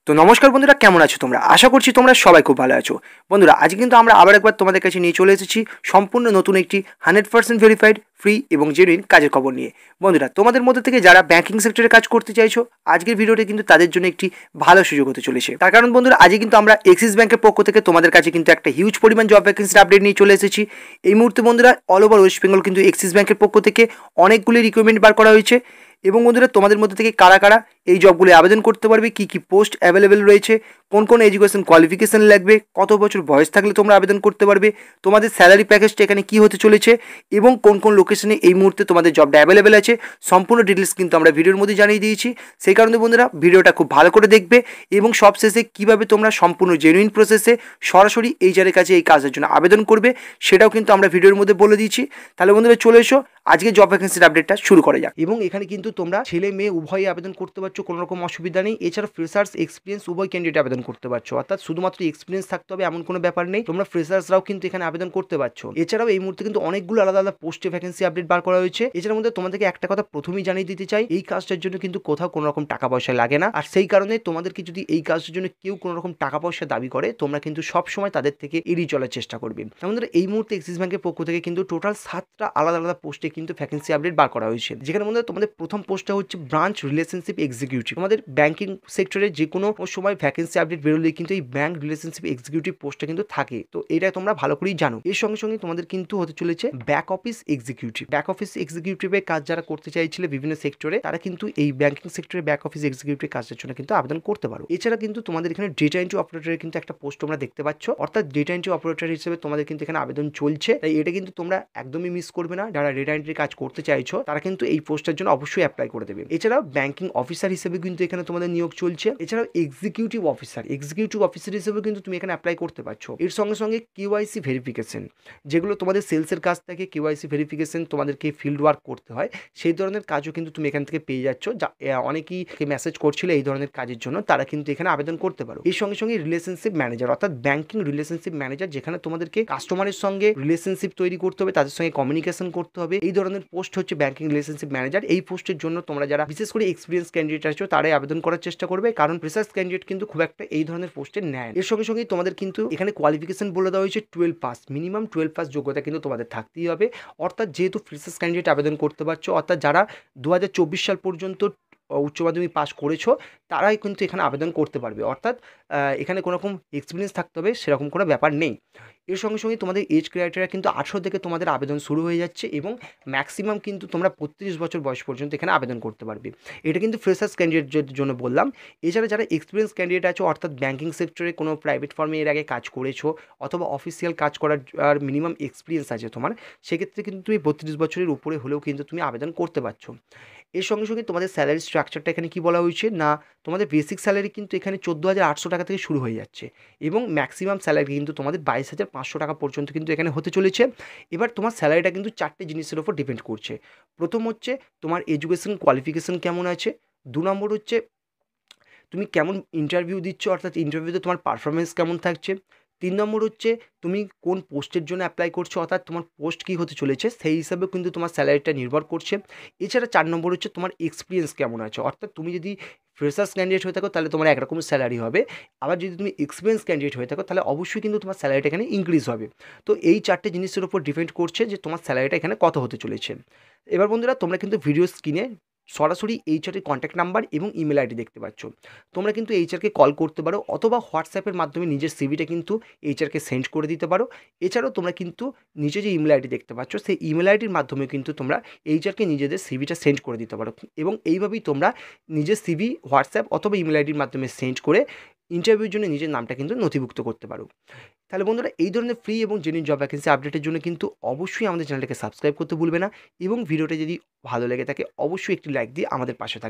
তো নমস্কার বন্ধুরা, কেমন আছো তোমরা? আশা করছি তোমরা সবাই খুব ভালো আছো। বন্ধুরা, আজ কিন্তু আমরা আবার একবার তোমাদের কাছে নিয়ে চলে এসেছি সম্পূর্ণ নতুন একটি 100% ভেরিফাইড ফ্রি এবং জেনুইন কাজের খবর নিয়ে। বন্ধুরা, তোমাদের মধ্যে থেকে যারা ব্যাংকিং সেক্টরে কাজ করতে চাইছো, আজকের ভিডিওটি কিন্তু তাদের জন্য একটি ভালো সুযোগ হতে চলেছে। তার কারণ বন্ধুরা, আজকে কিন্তু আমরা এক্সিস ব্যাংকের পক্ষ থেকে তোমাদের কাছে কিন্তু একটা হিউজ পরিমাণ জব ভ্যাকেন্সির আপডেট নিয়ে চলে এসেছি। এই মুহূর্তে বন্ধুরা, অল ওভার ওয়েস্ট বেঙ্গল কিন্তু এক্সিস ব্যাংকের পক্ষ থেকে অনেকগুলি রিক্রুটমেন্ট বার করা হয়েছে। এবং বন্ধুরা, তোমাদের মধ্যে থেকে কারা কারা এই জবগুলি আবেদন করতে পারবে, কি কি পোস্ট অ্যাভেলেবেল রয়েছে, কোন কোন এডুকেশন কোয়ালিফিকেশন লাগবে, কত বছর বয়স থাকলে তোমরা আবেদন করতে পারবে, তোমাদের স্যালারি প্যাকেজটা এখানে কি হতে চলেছে এবং কোন কোন লোকেশনে এই মুহূর্তে তোমাদের জবটা অ্যাভেলেবেল আছে, সম্পূর্ণ ডিটেলস কিন্তু আমরা ভিডিওর মধ্যে জানিয়ে দিয়েছি। সেই কারণে বন্ধুরা, ভিডিওটা খুব ভালো করে দেখবে এবং সবশেষে কীভাবে তোমরা সম্পূর্ণ জেনুইন প্রসেসে সরাসরি এইচআরের কাছে এই কাজের জন্য আবেদন করবে সেটাও কিন্তু আমরা ভিডিওর মধ্যে বলে দিয়েছি। তাহলে বন্ধুরা, চলে এসো, আজকে জব ভ্যাকেন্সির আপডেটটা শুরু করা যাক। এবং এখানে কিন্তু তোমরা ছেলে মেয়ে উভয়ই আবেদন করতে পারছো, কোনো রকম অসুবিধা নেই। এছাড়া ফ্রেশার্স এক্সপিরিয়েন্স উভয় ক্যান্ডিডেট আবেদন করতে পারছো, অর্থাৎ শুধুমাত্র এক্সপিরিয়েন্স থাকতে হবে এমন কোনো ব্যাপার নেই, তোমরা ফ্রেশার্সরাও কিন্তু এখানে আবেদন করতে পারছো। এছাড়াও এই মুহূর্তে কিন্তু অনেকগুলো আলাদা আলাদা পোস্টে ভ্যাকেন্সি আপডেট বার করা হয়েছে। এছাড়ার মধ্যে তোমাদেরকে একটা কথা প্রথমেই জানিয়ে দিতে চাই, এই কাজটার জন্য কিন্তু কোথাও কোনো রকম টাকা পয়সা লাগে না। আর সেই কারণে তোমাদেরকে যদি এই কাজটার জন্য কেউ কোনো রকম টাকা পয়সা দাবি করে, তোমরা কিন্তু সবসময় তাদের থেকে এড়িয়ে চলার চেষ্টা করবে। আমাদের এই মুহূর্তে এক্সিস ব্যাংকের পক্ষ থেকে কিন্তু টোটাল 7টা আলাদা আলাদা পোস্টে কিন্তু ভ্যাকেন্সি আপডেট বার করা হয়েছে। যেখানে মধ্যে তোমাদের প্রথম পোস্টটা হচ্ছে ব্রাঞ্চ রিলেশনশিপ এক্সিকিউটিভ। তোমাদের ব্যাংকিং সেক্টরে যে কোনো সময় ভ্যাকেন্সি আপডেট বেরোলেই কিন্তু এই ব্যাংক রিলেশনশিপ এক্সিকিউটিভ পোস্টটা কিন্তু থাকে, তো এটা তোমরা ভালো করেই জানো। এর সঙ্গে সঙ্গে তোমাদের কিন্তু হতে চলেছে back office executive. Back office এক্সিকিউটিভের কাজ যারা করতে চাইছিলে বিভিন্ন সেক্টরে, তারা কিন্তু এই ব্যাংকিং সেক্টরে ব্যাক অফিস এক্সিকিউটিভ কাজের জন্য কিন্তু আবেদন করতে পারো। এছাড়া কিন্তু তোমাদের এখানে ডেটা এন্ট্রি অপারেটরের কিন্তু একটা পোস্ট তোমরা দেখতে পাচ্ছ, অর্থাৎ ডেটা এন্ট্রি অপারেটর হিসেবে তোমাদের কিন্তু এখানে আবেদন চলছে। তাই এটা কিন্তু তোমরা একদমই মিস করবে না। যারা ডেটা এন্ট্রি কাজ করতে চাইছো তারা কিন্তু এই পোস্টের জন্য অবশ্যই অ্যাপ্লাই করে দেবে। এছাড়াও ব্যাংকিং অফিসার হিসেবে কিন্তু এখানে তোমাদের নিয়োগ চলছে। এছাড়াও এক্সিকিউটিভ অফিসার হিসেবে কিন্তু তুমি এখানে অ্যাপ্লাই করতে পারছো। এর সঙ্গে সঙ্গে কেওয়াইসি ভেরিফিকেশন, যেগুলো তোমাদের সেলসের কাজ থাকে, কেওয়াইসি ভেরিফিকেশন তোমাদেরকে ফিল্ড ওয়ার্ক করতে হয়, সেই ধরনের কাজও কিন্তু তুমি এখান থেকে পেয়ে যাচ্ছ। অনেকেই মেসেজ করছিল এই ধরনের কাজের জন্য, তারা কিন্তু এখানে আবেদন করতে পারো। এর সঙ্গে সঙ্গে রিলেশনশিপ ম্যানেজার, অর্থাৎ ব্যাংকিং রিলেশনশিপ ম্যানেজার, যেখানে তোমাদেরকে কাস্টমারের সঙ্গে রিলেশনশিপ তৈরি করতে হবে, তাদের সঙ্গে কমিউনিকেশন করতে হবে, এই ধরনের পোস্ট হচ্ছে ব্যাংকিং রিলেশনশিপ ম্যানেজার। এই পোস্টের জন্য তোমরা যারা বিশেষ করে এক্সপিরিয়েন্স ক্যান্ডিডেট আছো তারাই আবেদন করার চেষ্টা করবে, কারণ ফ্রেশার্স ক্যান্ডিডেট কিন্তু খুব একটা এই ধরনের পোস্টে নেয়। এর সঙ্গে সঙ্গে তোমাদের কিন্তু এখানে কোয়ালিফিকেশন বলে দেওয়া হয়েছে 12 পাস, মিনিমাম 12 পাস যোগ্যতা কিন্তু তোমাদের থাকতেই হবে। অর্থাৎ যেহেতু ফ্রেশার্স ক্যান্ডিডেট আবেদন করতে পারছো, অর্থাৎ যারা 2024 সাল পর্যন্ত উচ্চ মাধ্যমিক পাস করেছো তারাই কিন্তু এখানে আবেদন করতে পারবে। অর্থাৎ এখানে কোনো রকম এক্সপিরিয়েন্স থাকতে হবে সেরকম কোনো ব্যাপার নেই। এর সঙ্গে সঙ্গে তোমাদের এজ ক্রাইটেরিয়া কিন্তু 18 থেকে তোমাদের আবেদন শুরু হয়ে যাচ্ছে এবং ম্যাক্সিমাম কিন্তু তোমরা 32 বছর বয়স পর্যন্ত এখানে আবেদন করতে পারবে। এটা কিন্তু ফ্রেশার্স ক্যান্ডিডেটের জন্য বললাম। এছাড়া যারা এক্সপিরিয়েন্স ক্যান্ডিডেট আছো, অর্থাৎ ব্যাংকিং সেক্টরে কোনো প্রাইভেট ফার্মে এর আগে কাজ করেছো অথবা অফিসিয়াল কাজ করার আর মিনিমাম এক্সপিরিয়েন্স আছে তোমার, সেক্ষেত্রে কিন্তু তুমি 32 বছরের উপরে হলেও কিন্তু তুমি আবেদন করতে পারছো। এর সঙ্গে সঙ্গে তোমাদের স্যালারি স্ট্রাকচারটা এখানে কী বলা হয়েছে না, তোমাদের বেসিক স্যালারি কিন্তু এখানে 14,800 টাকা থেকে শুরু হয়ে যাচ্ছে এবং ম্যাক্সিমাম স্যালারি কিন্তু তোমাদের 22,500 টাকা পর্যন্ত কিন্তু এখানে হতে চলেছে। এবার তোমার স্যালারিটা কিন্তু 4টে জিনিসের ওপর ডিপেন্ড করছে। প্রথম হচ্ছে তোমার এডুকেশন কোয়ালিফিকেশন কেমন আছে, 2 নম্বর হচ্ছে তুমি কেমন ইন্টারভিউ দিচ্ছ, অর্থাৎ ইন্টারভিউতে তোমার পারফরমেন্স কেমন থাকছে, 3 নম্বর হচ্ছে তুমি কোন পোস্টের জন্য অ্যাপ্লাই করছো, অর্থাৎ তোমার পোস্ট কী হতে চলেছে সেই হিসাবে কিন্তু তোমার স্যালারিটা নির্ভর করছে। এছাড়া 4 নম্বর হচ্ছে তোমার এক্সপিরিয়েন্স কেমন আছে, অর্থাৎ তুমি যদি ফ্রেশার্স ক্যান্ডিডেট হয়ে থাকো তাহলে তোমার একরকম স্যালারি হবে, আবার যদি তুমি এক্সপিরিয়েন্স ক্যান্ডিডেট হয়ে থাকো তাহলে অবশ্যই কিন্তু তোমার স্যালারিটা এখানে ইনক্রিজ হবে। তো এই 4টে জিনিসের উপর ডিপেন্ড করছে যে তোমার স্যালারিটা এখানে কত হতে চলেছে। এবার বন্ধুরা, তোমরা কিন্তু ভিডিও স্ক্রিনে সরাসরি এইচআরের কন্ট্যাক্ট নাম্বার এবং ইমেল আইডি দেখতে পাচ্ছ। তোমরা কিন্তু এইচআরকে কল করতে পারো অথবা হোয়াটসঅ্যাপের মাধ্যমে নিজের সিভিটা কিন্তু এইচআরকে সেন্ড করে দিতে পারো। এছাড়াও তোমরা কিন্তু নিচে যে ইমেল আইডি দেখতে পাচ্ছ সেই ইমেল আইডির মাধ্যমে কিন্তু তোমরা এইচআরকে নিজেদের সিভিটা সেন্ড করে দিতে পারো এবং এইভাবেই তোমরা নিজের সিভি হোয়াটসঅ্যাপ অথবা ইমেল আইডির মাধ্যমে সেন্ড করে ইন্টারভিউর জন্য নিজের নামটা কিন্তু নথিভুক্ত করতে পারো। তাহলে বন্ধুরা, এই ধরনের ফ্রি এবং জেনুইন জব ভ্যাকেন্সি আপডেটের জন্য কিন্তু অবশ্যই আমাদের চ্যানেলটাকে সাবস্ক্রাইব করতে ভুলবে না এবং ভিডিওটা যদি ভালো লেগে থাকে অবশ্যই একটি লাইক দিয়ে আমাদের পাশে থাকবে।